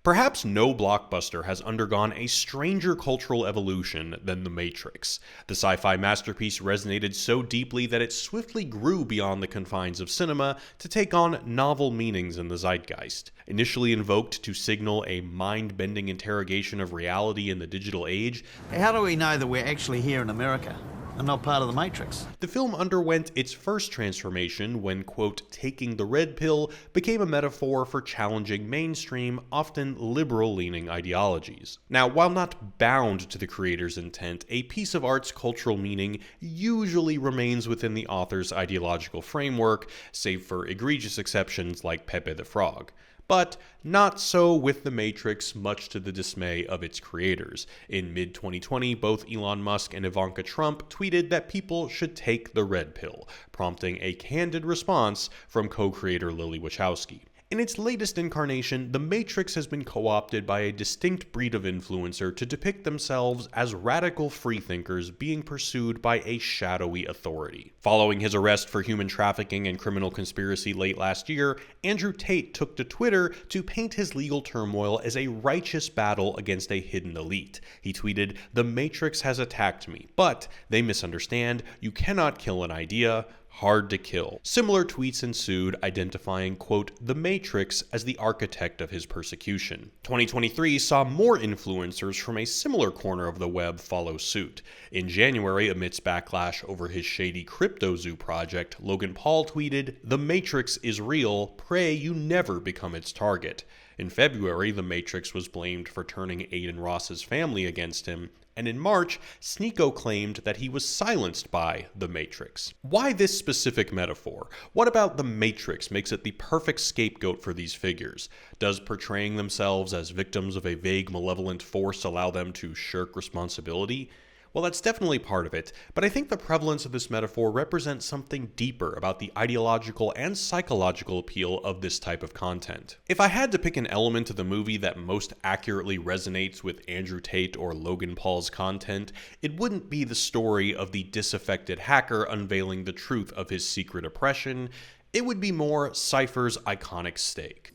Perhaps no blockbuster has undergone a stranger cultural evolution than The Matrix. The sci-fi masterpiece resonated so deeply that it swiftly grew beyond the confines of cinema to take on novel meanings in the zeitgeist. Initially invoked to signal a mind-bending interrogation of reality in the digital age, how do we know that we're actually here in America and not part of the Matrix? The film underwent its first transformation when, quote, taking the red pill became a metaphor for challenging mainstream, often liberal-leaning ideologies. Now, while not bound to the creator's intent, a piece of art's cultural meaning usually remains within the author's ideological framework, save for egregious exceptions like Pepe the Frog. But not so with The Matrix, much to the dismay of its creators. In mid-2020, both Elon Musk and Ivanka Trump tweeted that people should take the red pill, prompting a candid response from co-creator Lily Wachowski. In its latest incarnation, The Matrix has been co-opted by a distinct breed of influencer to depict themselves as radical freethinkers being pursued by a shadowy authority. Following his arrest for human trafficking and criminal conspiracy late last year, Andrew Tate took to Twitter to paint his legal turmoil as a righteous battle against a hidden elite. He tweeted, "The Matrix has attacked me, but they misunderstand. You cannot kill an idea. Hard to kill." Similar tweets ensued, identifying, quote, The Matrix as the architect of his persecution. 2023 saw more influencers from a similar corner of the web follow suit. In January, amidst backlash over his shady CryptoZoo project, Logan Paul tweeted, "The Matrix is real. Pray you never become its target." In February, The Matrix was blamed for turning Aiden Ross's family against him. And in March, Sneeko claimed that he was silenced by The Matrix. Why this specific metaphor? What about The Matrix makes it the perfect scapegoat for these figures? Does portraying themselves as victims of a vague, malevolent force allow them to shirk responsibility? Well, that's definitely part of it, but I think the prevalence of this metaphor represents something deeper about the ideological and psychological appeal of this type of content. If I had to pick an element of the movie that most accurately resonates with Andrew Tate or Logan Paul's content, it wouldn't be the story of the disaffected hacker unveiling the truth of his secret oppression. It would be more Cypher's iconic stake.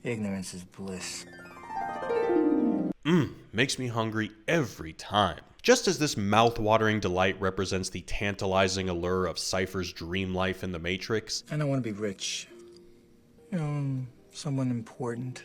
Ignorance is bliss. Makes me hungry every time. Just as this mouth-watering delight represents the tantalizing allure of Cypher's dream life in The Matrix, I don't want to be rich. Someone important.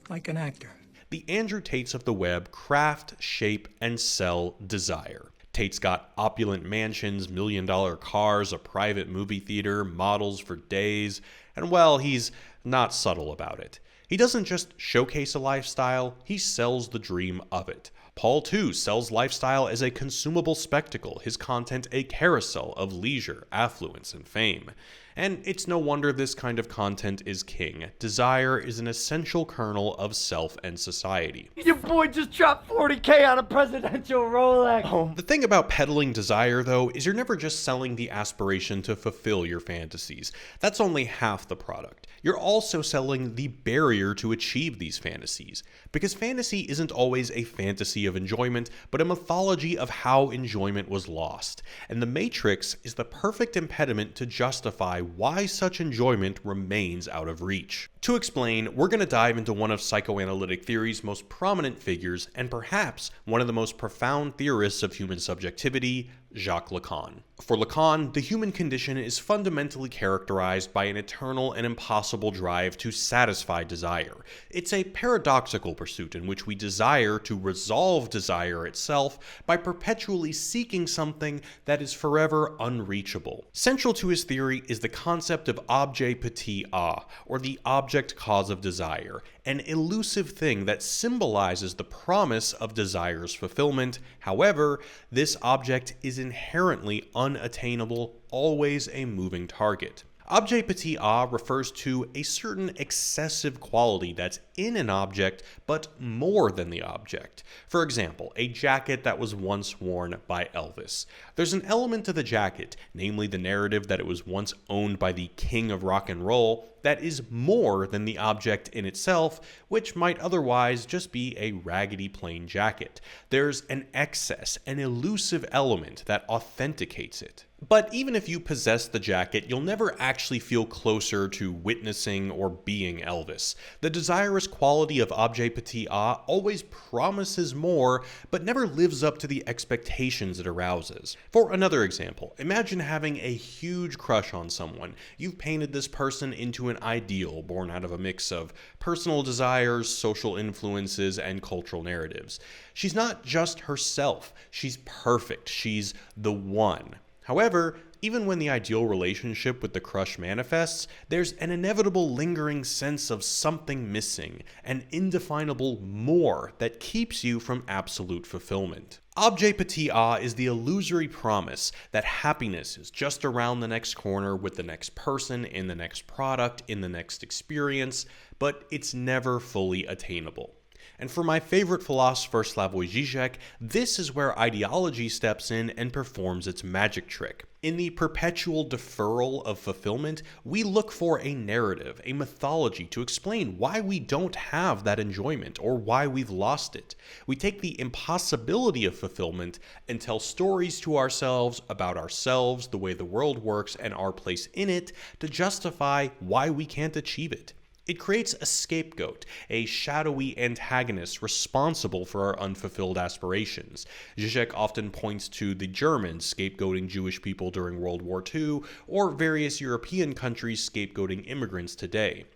Like an actor. the Andrew Tates of the web craft, shape, and sell desire. Tate's got opulent mansions, million-dollar cars, a private movie theater, models for days, and well, he's not subtle about it. He doesn't just showcase a lifestyle, he sells the dream of it. Paul, too, sells lifestyle as a consumable spectacle, his content a carousel of leisure, affluence, and fame. And it's no wonder this kind of content is king. Desire is an essential kernel of self and society. Your boy just dropped 40K on a presidential Rolex. The thing about peddling desire, though, is you're never just selling the aspiration to fulfill your fantasies. That's only half the product. You're also selling the barrier to achieve these fantasies. Because fantasy isn't always a fantasy of enjoyment, but a mythology of how enjoyment was lost. And The Matrix is the perfect impediment to justify why such enjoyment remains out of reach. To explain, we're going to dive into one of psychoanalytic theory's most prominent figures, and perhaps one of the most profound theorists of human subjectivity, Jacques Lacan. For Lacan, the human condition is fundamentally characterized by an eternal and impossible drive to satisfy desire. It's a paradoxical pursuit in which we desire to resolve desire itself by perpetually seeking something that is forever unreachable. Central to his theory is the concept of objet petit a, or the object cause of desire, an elusive thing that symbolizes the promise of desire's fulfillment. However, this object is inherently unattainable, always a moving target. Objet petit a refers to a certain excessive quality that's in an object, but more than the object. For example, a jacket that was once worn by Elvis. There's an element to the jacket, namely the narrative that it was once owned by the king of rock and roll, that is more than the object in itself, which might otherwise just be a raggedy plain jacket. There's an excess, an elusive element that authenticates it. But even if you possess the jacket, you'll never actually feel closer to witnessing or being Elvis. The desirous quality of objet petit a always promises more, but never lives up to the expectations it arouses. For another example, imagine having a huge crush on someone. You've painted this person into an ideal born out of a mix of personal desires, social influences, and cultural narratives. She's not just herself, she's perfect, she's the one. However, even when the ideal relationship with the crush manifests, there's an inevitable lingering sense of something missing, an indefinable more that keeps you from absolute fulfillment. Objet petit a is the illusory promise that happiness is just around the next corner with the next person, in the next product, in the next experience, but it's never fully attainable. And for my favorite philosopher Slavoj Žižek, this is where ideology steps in and performs its magic trick. In the perpetual deferral of fulfillment, we look for a narrative, a mythology to explain why we don't have that enjoyment or why we've lost it. We take the impossibility of fulfillment and tell stories to ourselves about ourselves, the way the world works, and our place in it to justify why we can't achieve it. It creates a scapegoat, a shadowy antagonist responsible for our unfulfilled aspirations. Zizek often points to the Germans scapegoating Jewish people during World War II, or various European countries scapegoating immigrants today.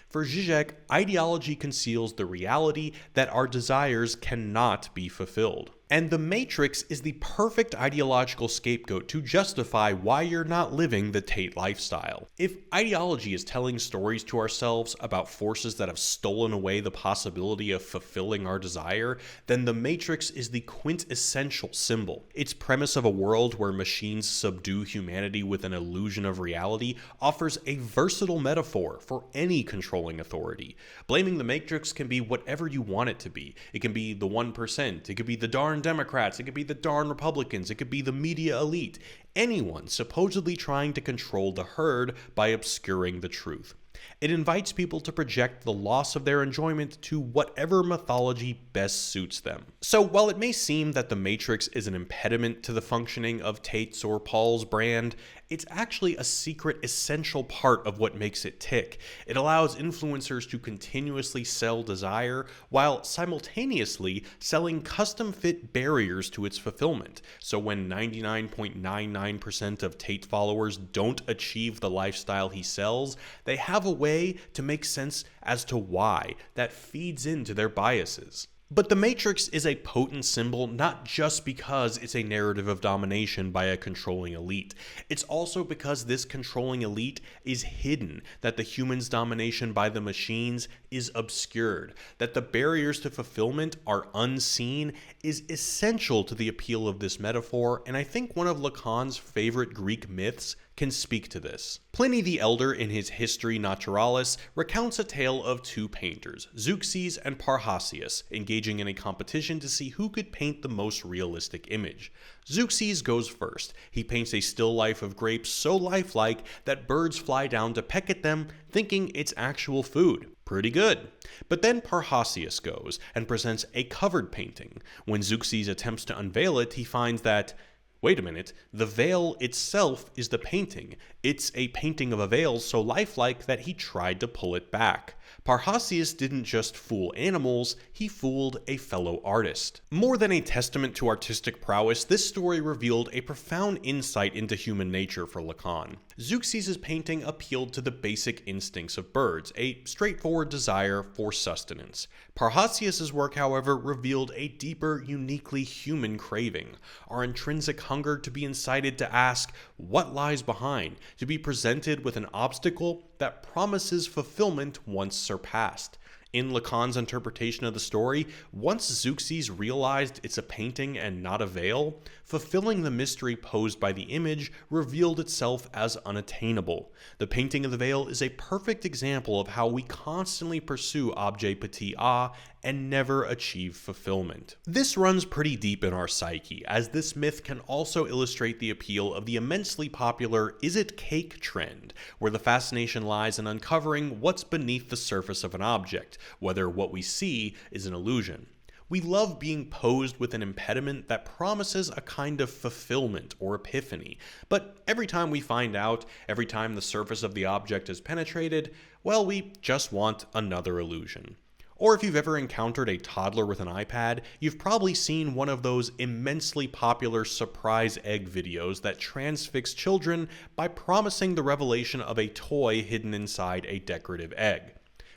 For Zizek, ideology conceals the reality that our desires cannot be fulfilled. And the Matrix is the perfect ideological scapegoat to justify why you're not living the Tate lifestyle. If ideology is telling stories to ourselves about forces that have stolen away the possibility of fulfilling our desire, then the Matrix is the quintessential symbol. Its premise of a world where machines subdue humanity with an illusion of reality offers a versatile metaphor for any controlling authority. Blaming the Matrix can be whatever you want it to be. It can be the 1%, it could be the darn Democrats, it could be the darn Republicans, it could be the media elite, anyone supposedly trying to control the herd by obscuring the truth. It invites people to project the loss of their enjoyment to whatever mythology best suits them. So while it may seem that the Matrix is an impediment to the functioning of Tate's or Paul's brand, it's actually a secret essential part of what makes it tick. It allows influencers to continuously sell desire while simultaneously selling custom-fit barriers to its fulfillment. So when 99.99% of Tate followers don't achieve the lifestyle he sells, they have a way to make sense as to why that feeds into their biases. But the Matrix is a potent symbol not just because it's a narrative of domination by a controlling elite. It's also because this controlling elite is hidden, that the humans' domination by the machines is obscured, that the barriers to fulfillment are unseen is essential to the appeal of this metaphor, and I think one of Lacan's favorite Greek myths can speak to this. Pliny the Elder, in his History Naturalis, recounts a tale of two painters, Zeuxis and Parrhasius, engaging in a competition to see who could paint the most realistic image. Zeuxis goes first. He paints a still life of grapes so lifelike that birds fly down to peck at them, thinking it's actual food. Pretty good. But then Parrhasius goes and presents a covered painting. When Zeuxis attempts to unveil it, he finds that, wait a minute, the veil itself is the painting. It's a painting of a veil so lifelike that he tried to pull it back. Parrhasius didn't just fool animals, he fooled a fellow artist. More than a testament to artistic prowess, this story revealed a profound insight into human nature for Lacan. Zeuxis' painting appealed to the basic instincts of birds, a straightforward desire for sustenance. Parrhasius' work, however, revealed a deeper, uniquely human craving, our intrinsic hunger to be incited to ask what lies behind, to be presented with an obstacle that promises fulfillment once surpassed. In Lacan's interpretation of the story, once Zeuxis realized it's a painting and not a veil, fulfilling the mystery posed by the image revealed itself as unattainable. The painting of the veil is a perfect example of how we constantly pursue objet petit a and never achieve fulfillment. This runs pretty deep in our psyche, as this myth can also illustrate the appeal of the immensely popular "is it cake" trend, where the fascination lies in uncovering what's beneath the surface of an object, whether what we see is an illusion. We love being posed with an impediment that promises a kind of fulfillment or epiphany, but every time we find out, every time the surface of the object is penetrated, well, we just want another illusion. Or if you've ever encountered a toddler with an iPad, you've probably seen one of those immensely popular surprise egg videos that transfix children by promising the revelation of a toy hidden inside a decorative egg.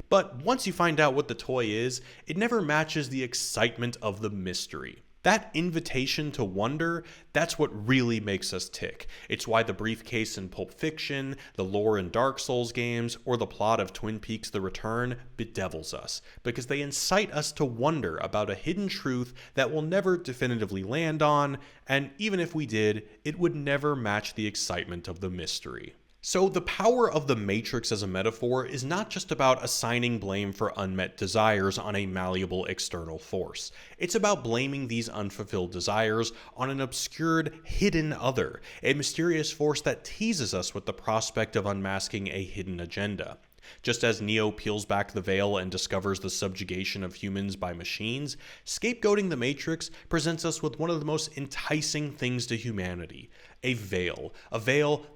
But once you find out what the toy is, it never matches the excitement of the mystery. That invitation to wonder, that's what really makes us tick. It's why the briefcase in Pulp Fiction, the lore in Dark Souls games, or the plot of Twin Peaks: The Return bedevils us, because they incite us to wonder about a hidden truth that we'll never definitively land on, and even if we did, it would never match the excitement of the mystery. So the power of the Matrix as a metaphor is not just about assigning blame for unmet desires on a malleable external force. It's about blaming these unfulfilled desires on an obscured, hidden other, a mysterious force that teases us with the prospect of unmasking a hidden agenda. Just as Neo peels back the veil and discovers the subjugation of humans by machines, scapegoating the Matrix presents us with one of the most enticing things to humanity: a veil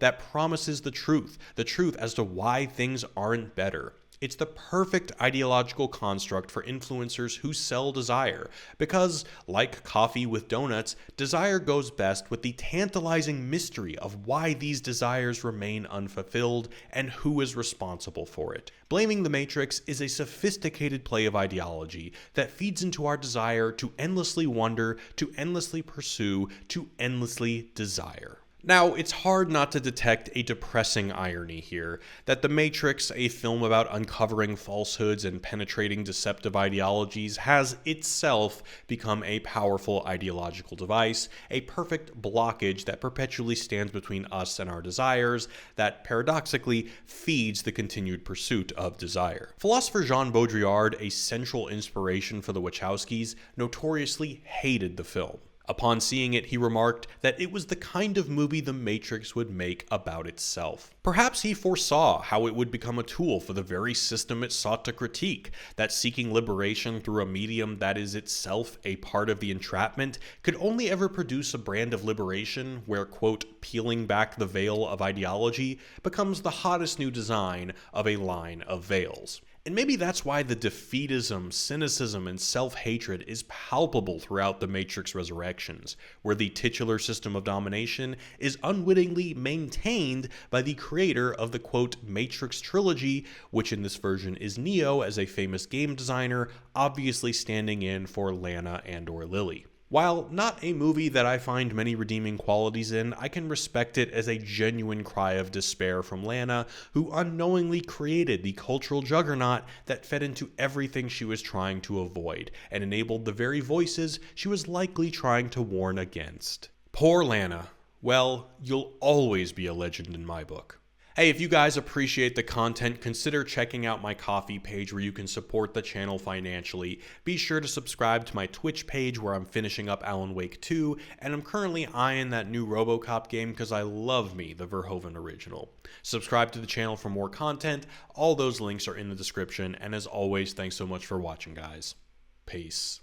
that promises the truth as to why things aren't better. It's the perfect ideological construct for influencers who sell desire, because, like coffee with donuts, desire goes best with the tantalizing mystery of why these desires remain unfulfilled and who is responsible for it. Blaming the Matrix is a sophisticated play of ideology that feeds into our desire to endlessly wonder, to endlessly pursue, to endlessly desire. Now, it's hard not to detect a depressing irony here, that The Matrix, a film about uncovering falsehoods and penetrating deceptive ideologies, has itself become a powerful ideological device, a perfect blockage that perpetually stands between us and our desires, that paradoxically feeds the continued pursuit of desire. Philosopher Jean Baudrillard, a central inspiration for the Wachowskis, notoriously hated the film. Upon seeing it, he remarked that it was the kind of movie The Matrix would make about itself. Perhaps he foresaw how it would become a tool for the very system it sought to critique, that seeking liberation through a medium that is itself a part of the entrapment could only ever produce a brand of liberation where, quote, peeling back the veil of ideology becomes the hottest new design of a line of veils. And maybe that's why the defeatism, cynicism, and self-hatred is palpable throughout The Matrix Resurrections, where the titular system of domination is unwittingly maintained by the creator of the, quote, Matrix trilogy, which in this version is Neo as a famous game designer, obviously standing in for Lana and/or Lily. While not a movie that I find many redeeming qualities in, I can respect it as a genuine cry of despair from Lana, who unknowingly created the cultural juggernaut that fed into everything she was trying to avoid, and enabled the very voices she was likely trying to warn against. Poor Lana. Well, you'll always be a legend in my book. Hey, if you guys appreciate the content, consider checking out my Ko-fi page where you can support the channel financially. Be sure to subscribe to my Twitch page where I'm finishing up Alan Wake 2, and I'm currently eyeing that new RoboCop game because I love me the Verhoeven original. Subscribe to the channel for more content. All those links are in the description, and as always, thanks so much for watching, guys. Peace.